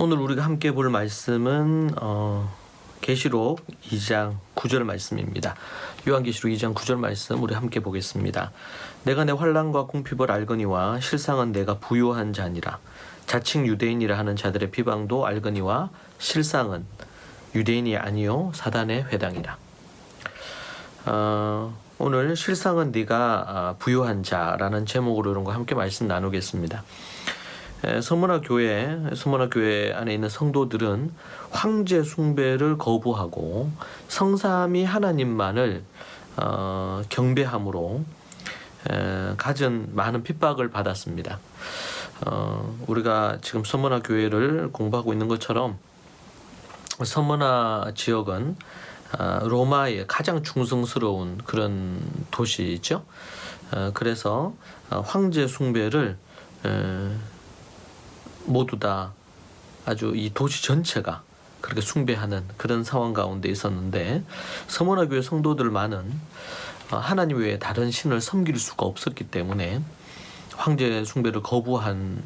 오늘 우리가 함께 볼 말씀은 계시록 2장 9절 말씀입니다. 요한계시록 2장 9절 말씀 우리 함께 보겠습니다. 내가 내 환난과 궁핍을 알거니와 실상은 내가 부요한 자니라. 자칭 유대인이라 하는 자들의 비방도 알거니와 실상은 유대인이 아니요 사단의 회당이라. 오늘 실상은 네가 부요한 자라는 제목으로 이런 거 함께 말씀 나누겠습니다. 서머나 교회 안에 있는 성도들은 황제 숭배를 거부하고 성삼위 하나님만을 경배함으로 갖은 많은 핍박을 받았습니다. 우리가 지금 서머나 교회를 공부하고 있는 것처럼 서머나 지역은 로마의 가장 충성스러운 그런 도시죠. 그래서 황제 숭배를 모두 다 아주 이 도시 전체가 그렇게 숭배하는 그런 상황 가운데 있었는데, 서머나 교회 성도들만은 하나님 외에 다른 신을 섬길 수가 없었기 때문에 황제 숭배를 거부하는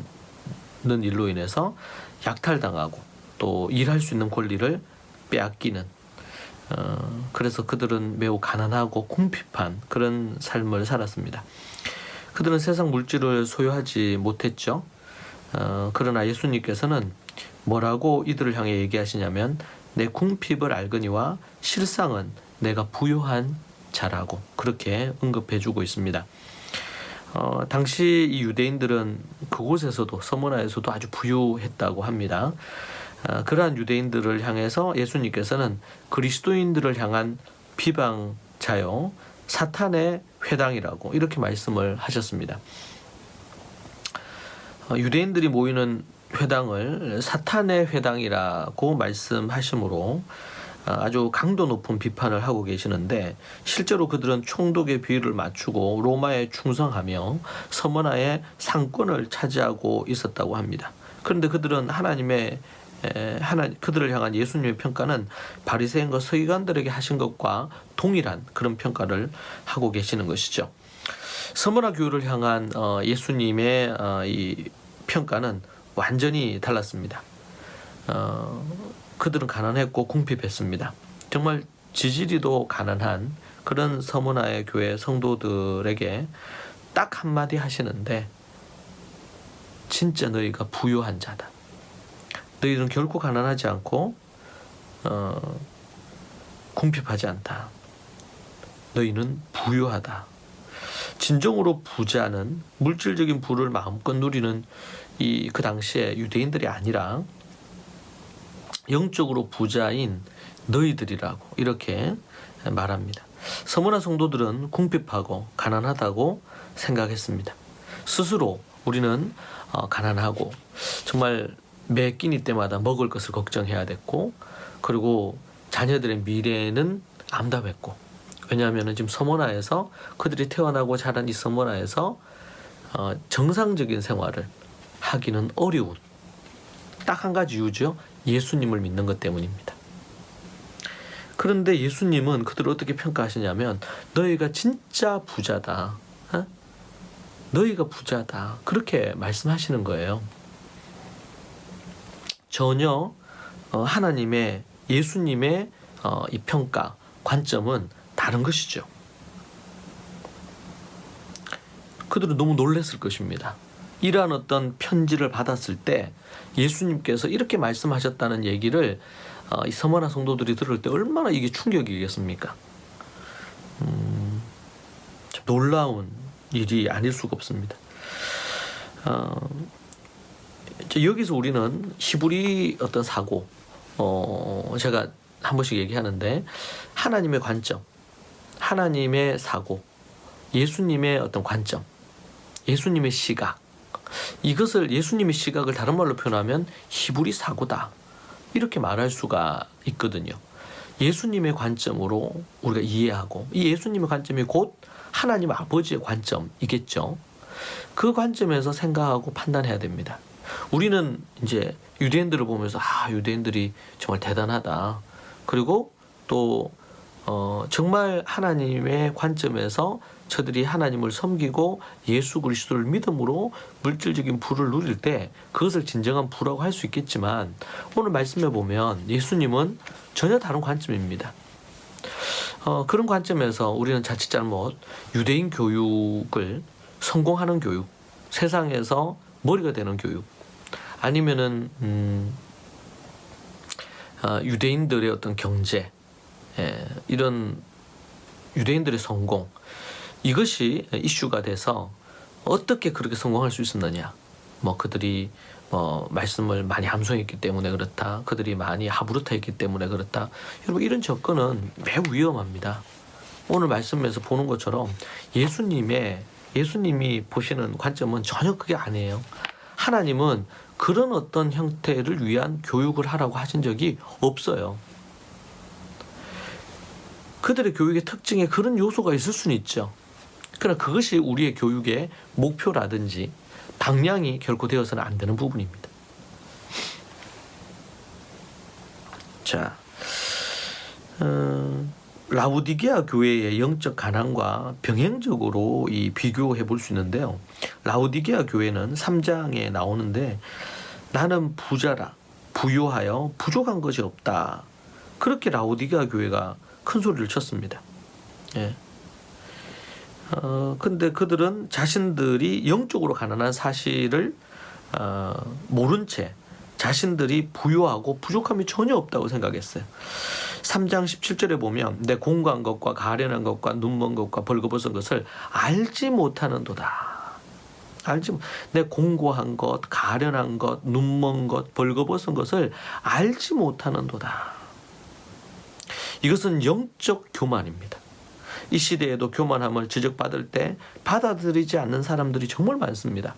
일로 인해서 약탈당하고 또 일할 수 있는 권리를 빼앗기는, 그래서 그들은 매우 가난하고 궁핍한 그런 삶을 살았습니다. 그들은 세상 물질을 소유하지 못했죠. 그러나 예수님께서는 뭐라고 이들을 향해 얘기하시냐면, 내 궁핍을 알거니와 실상은 내가 부요한 자라고 그렇게 언급해주고 있습니다. 당시 이 유대인들은 그곳에서도 서머나에서도 아주 부유했다고 합니다. 그러한 유대인들을 향해서 예수님께서는 그리스도인들을 향한 비방자요 사탄의 회당이라고 이렇게 말씀을 하셨습니다. 유대인들이 모이는 회당을 사탄의 회당이라고 말씀하시므로 아주 강도 높은 비판을 하고 계시는데, 실제로 그들은 총독의 비위를 맞추고 로마에 충성하며 서머나의 상권을 차지하고 있었다고 합니다. 그런데 그들은 그들을 향한 예수님의 평가는 바리새인과 서기관들에게 하신 것과 동일한 그런 평가를 하고 계시는 것이죠. 서머나 교회를 향한 예수님의 이 평가는 완전히 달랐습니다. 그들은 가난했고 궁핍했습니다. 정말 지지리도 가난한 그런 서머나의 교회 성도들에게 딱 한마디 하시는데, 진짜 너희가 부요한 자다. 너희들은 결코 가난하지 않고 궁핍하지 않다. 너희는 부유하다. 진정으로 부자는 물질적인 부를 마음껏 누리는 그 당시에 유대인들이 아니라 영적으로 부자인 너희들이라고 이렇게 말합니다. 서머나 성도들은 궁핍하고 가난하다고 생각했습니다. 스스로 우리는 가난하고 정말 매 끼니 때마다 먹을 것을 걱정해야 됐고, 그리고 자녀들의 미래는 암담했고, 왜냐하면 지금 서머나에서 그들이 태어나고 자란 이 서머나에서 정상적인 생활을 하기는 어려운 딱 한 가지 이유죠. 예수님을 믿는 것 때문입니다. 그런데 예수님은 그들을 어떻게 평가하시냐면, 너희가 진짜 부자다. 너희가 부자다. 그렇게 말씀하시는 거예요. 전혀 예수님의 이 평가, 관점은 다른 것이죠. 그들은 너무 놀랐을 것입니다. 이러한 어떤 편지를 받았을 때 예수님께서 이렇게 말씀하셨다는 얘기를 이 서머나 성도들이 들을 때 얼마나 이게 충격이겠습니까? 참 놀라운 일이 아닐 수가 없습니다. 여기서 우리는 히브리 어떤 사고, 제가 한 번씩 얘기하는데, 하나님의 관점, 하나님의 사고, 예수님의 어떤 관점, 예수님의 시각, 이것을 예수님의 시각을 다른 말로 표현하면 히브리 사고다 이렇게 말할 수가 있거든요. 예수님의 관점으로 우리가 이해하고, 이 예수님의 관점이 곧 하나님 아버지의 관점이겠죠. 그 관점에서 생각하고 판단해야 됩니다. 우리는 이제 유대인들을 보면서 유대인들이 정말 대단하다. 그리고 또 정말 하나님의 관점에서 저들이 하나님을 섬기고 예수 그리스도를 믿음으로 물질적인 부를 누릴 때 그것을 진정한 부라고 할 수 있겠지만 오늘 말씀해 보면 예수님은 전혀 다른 관점입니다. 그런 관점에서 우리는 자칫 잘못 유대인 교육을 성공하는 교육, 세상에서 머리가 되는 교육, 아니면은 유대인들의 어떤 경제, 이런 유대인들의 성공, 이것이 이슈가 돼서 어떻게 그렇게 성공할 수 있었느냐, 그들이 말씀을 많이 함송했기 때문에 그렇다, 그들이 많이 하부르타 했기 때문에 그렇다. 여러분, 이런 접근은 매우 위험합니다. 오늘 말씀에서 보는 것처럼 예수님이 보시는 관점은 전혀 그게 아니에요. 하나님은 그런 어떤 형태를 위한 교육을 하라고 하신 적이 없어요. 그들의 교육의 특징에 그런 요소가 있을 수는 있죠. 그러나 그것이 우리의 교육의 목표라든지 방향이 결코 되어서는 안 되는 부분입니다. 자, 라우디게아 교회의 영적 가난과 병행적으로 비교해 볼 수 있는데요. 라우디게아 교회는 3장에 나오는데 나는 부자라 부유하여 부족한 것이 없다. 그렇게 라우디게아 교회가 큰 소리를 쳤습니다. 근데 그들은 자신들이 영적으로 가난한 사실을 모른 채 자신들이 부유하고 부족함이 전혀 없다고 생각했어요. 3장 17절에 보면 내 공고한 것과 가련한 것과 눈먼 것과 벌거벗은 것을 알지 못하는도다. 내 공고한 것, 가련한 것, 눈먼 것, 벌거벗은 것을 알지 못하는도다. 이것은 영적 교만입니다. 이 시대에도 교만함을 지적받을 때 받아들이지 않는 사람들이 정말 많습니다.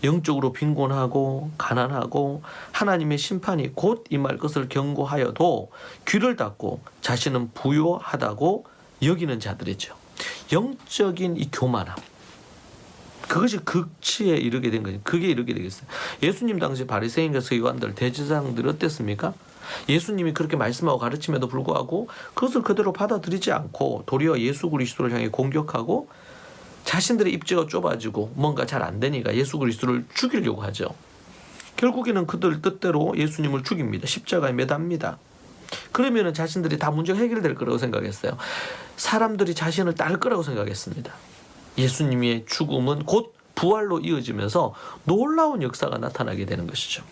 영적으로 빈곤하고 가난하고 하나님의 심판이 곧 임할 것을 경고하여도 귀를 닫고 자신은 부유하다고 여기는 자들이죠. 영적인 이 교만함, 그것이 극치에 이르게 된 거죠. 그게 이르게 되겠어요. 예수님 당시 바리새인과 서기관들, 대제사장들이 어땠습니까? 예수님이 그렇게 말씀하고 가르침에도 불구하고 그것을 그대로 받아들이지 않고 도리어 예수 그리스도를 향해 공격하고 자신들의 입지가 좁아지고 뭔가 잘 안 되니까 예수 그리스도를 죽이려고 하죠. 결국에는 그들 뜻대로 예수님을 죽입니다. 십자가에 매답니다. 그러면은 자신들이 다 문제가 해결될 거라고 생각했어요. 사람들이 자신을 따를 거라고 생각했습니다. 예수님의 죽음은 곧 부활로 이어지면서 놀라운 역사가 나타나게 되는 것이죠.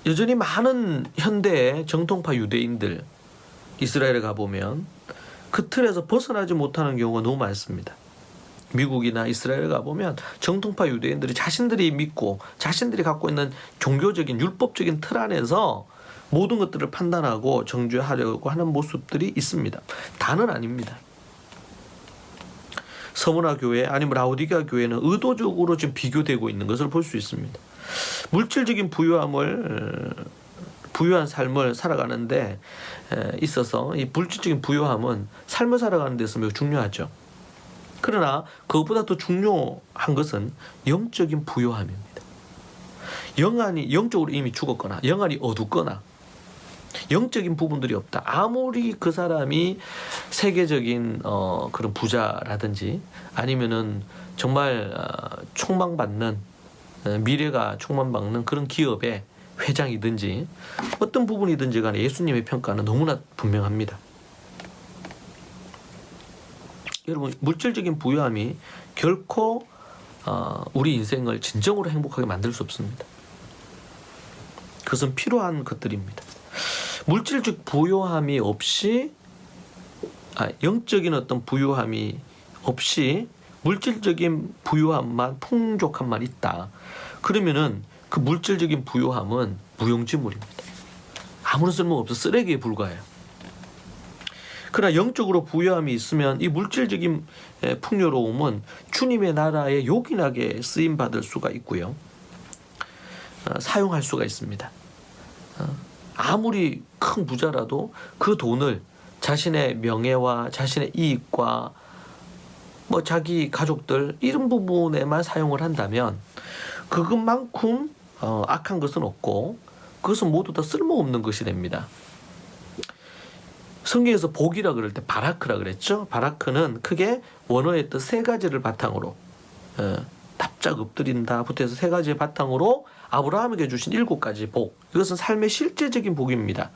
여전히 많은 현대의 정통파 유대인들, 이스라엘에 가보면 그 틀에서 벗어나지 못하는 경우가 너무 많습니다. 미국이나 이스라엘에 가보면 정통파 유대인들이 자신들이 믿고 자신들이 갖고 있는 종교적인 율법적인 틀 안에서 모든 것들을 판단하고 정죄하려고 하는 모습들이 있습니다. 다는 아닙니다. 서문화 교회 아니면 라우디게아 교회는 의도적으로 지금 비교되고 있는 것을 볼 수 있습니다. 물질적인 부유한 삶을 살아가는데 있어서 이 물질적인 부유함은 삶을 살아가는 데서 매우 중요하죠. 그러나 그것보다 더 중요한 것은 영적인 부유함입니다. 영적으로 이미 죽었거나 영안이 어둡거나 영적인 부분들이 없다. 아무리 그 사람이 세계적인 그런 부자라든지 아니면은 정말 촉망받는 미래가 촉망받는 그런 기업의 회장이든지 어떤 부분이든지 간에 예수님의 평가는 너무나 분명합니다. 여러분, 물질적인 부유함이 결코 우리 인생을 진정으로 행복하게 만들 수 없습니다. 그것은 필요한 것들입니다. 물질적 부유함이 없이 영적인 어떤 부유함이 없이 물질적인 부유함만 풍족함만 있다. 그러면은 그 물질적인 부유함은 무용지물입니다. 아무런 쓸모가 없어 쓰레기에 불과해요. 그러나 영적으로 부유함이 있으면 이 물질적인 풍요로움은 주님의 나라에 요긴하게 쓰임 받을 수가 있고요. 사용할 수가 있습니다. 아무리 큰 부자라도 그 돈을 자신의 명예와 자신의 이익과 자기 가족들 이런 부분에만 사용을 한다면 그것만큼 악한 것은 없고 그것은 모두 다 쓸모없는 것이 됩니다. 성경에서 복이라 그럴 때 바라크라 그랬죠. 바라크는 크게 원어의 뜻 세 가지를 바탕으로 납작 엎드린다 부터 해서 세 가지의 바탕으로 아브라함에게 주신 7가지 복, 이것은 삶의 실제적인 복입니다.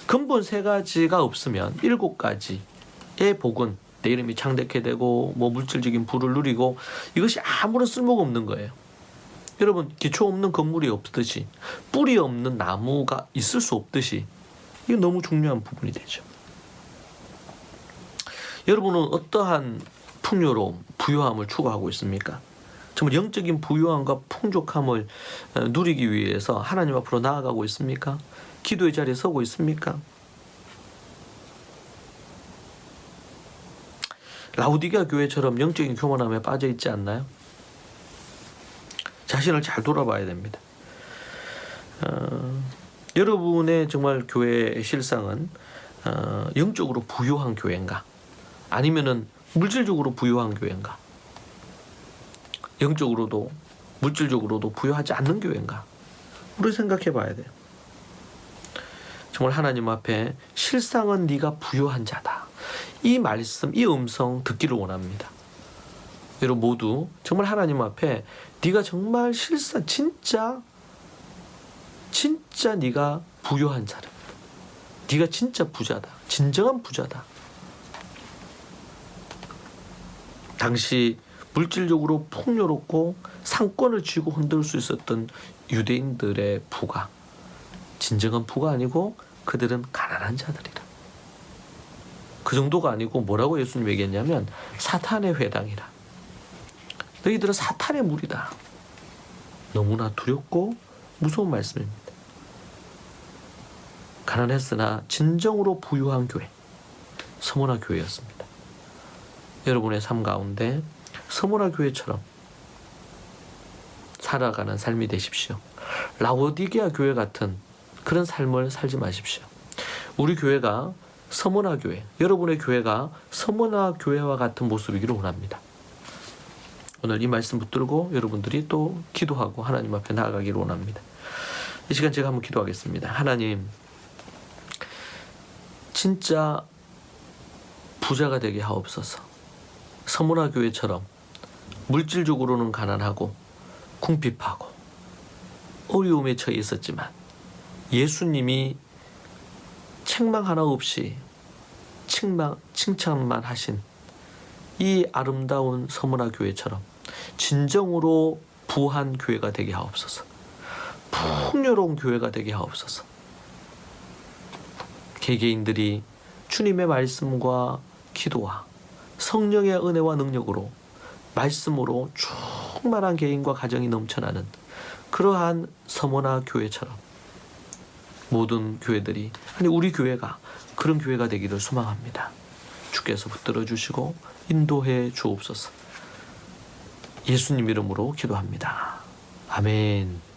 근본 세 가지가 없으면 7가지의 복은 내 이름이 창대케 되고 뭐 물질적인 부를 누리고 이것이 아무런 쓸모가 없는 거예요. 여러분, 기초 없는 건물이 없듯이 뿌리 없는 나무가 있을 수 없듯이 이게 너무 중요한 부분이 되죠. 여러분은 어떠한 풍요로움, 부유함을 추구하고 있습니까? 정말 영적인 부유함과 풍족함을 누리기 위해서 하나님 앞으로 나아가고 있습니까? 기도의 자리에 서고 있습니까? 라우디게아 교회처럼 영적인 교만함에 빠져 있지 않나요? 자신을 잘 돌아봐야 됩니다. 여러분의 정말 교회의 실상은 영적으로 부유한 교회인가? 아니면은 물질적으로 부유한 교회인가? 영적으로도 물질적으로도 부유하지 않는 교회인가? 우리 생각해 봐야 돼요. 정말 하나님 앞에 실상은 네가 부유한 자다. 이 말씀, 이 음성 듣기를 원합니다. 여러분 모두 정말 하나님 앞에 네가 정말 실상 진짜 네가 부유한 자다. 네가 진짜 부자다. 진정한 부자다. 당시 물질적으로 풍요롭고 상권을 쥐고 흔들 수 있었던 유대인들의 부가 진정한 부가 아니고 그들은 가난한 자들이라. 그 정도가 아니고 뭐라고 예수님 얘기했냐면 사탄의 회당이라. 너희들은 사탄의 무리다. 너무나 두렵고 무서운 말씀입니다. 가난했으나 진정으로 부유한 교회, 서머나 교회였습니다. 여러분의 삶 가운데 서머나 교회처럼 살아가는 삶이 되십시오. 라오디게아 교회 같은 그런 삶을 살지 마십시오. 우리 교회가 서머나 교회, 여러분의 교회가 서머나 교회와 같은 모습이기를 원합니다. 오늘 이 말씀 붙들고 여러분들이 또 기도하고 하나님 앞에 나아가기를 원합니다. 이 시간 제가 한번 기도하겠습니다. 하나님, 진짜 부자가 되게 하옵소서. 서머나 교회처럼 물질적으로는 가난하고 궁핍하고 어려움에 처해 있었지만 예수님이 책망 하나 없이 칭찬만 하신 이 아름다운 서머나 교회처럼 진정으로 부한 교회가 되게 하옵소서. 풍요로운 교회가 되게 하옵소서. 개개인들이 주님의 말씀과 기도와 성령의 은혜와 능력으로 말씀으로 충만한 개인과 가정이 넘쳐나는 그러한 서머나 교회처럼 모든 교회들이, 아니 우리 교회가 그런 교회가 되기를 소망합니다. 주께서 붙들어 주시고 인도해 주옵소서. 예수님 이름으로 기도합니다. 아멘.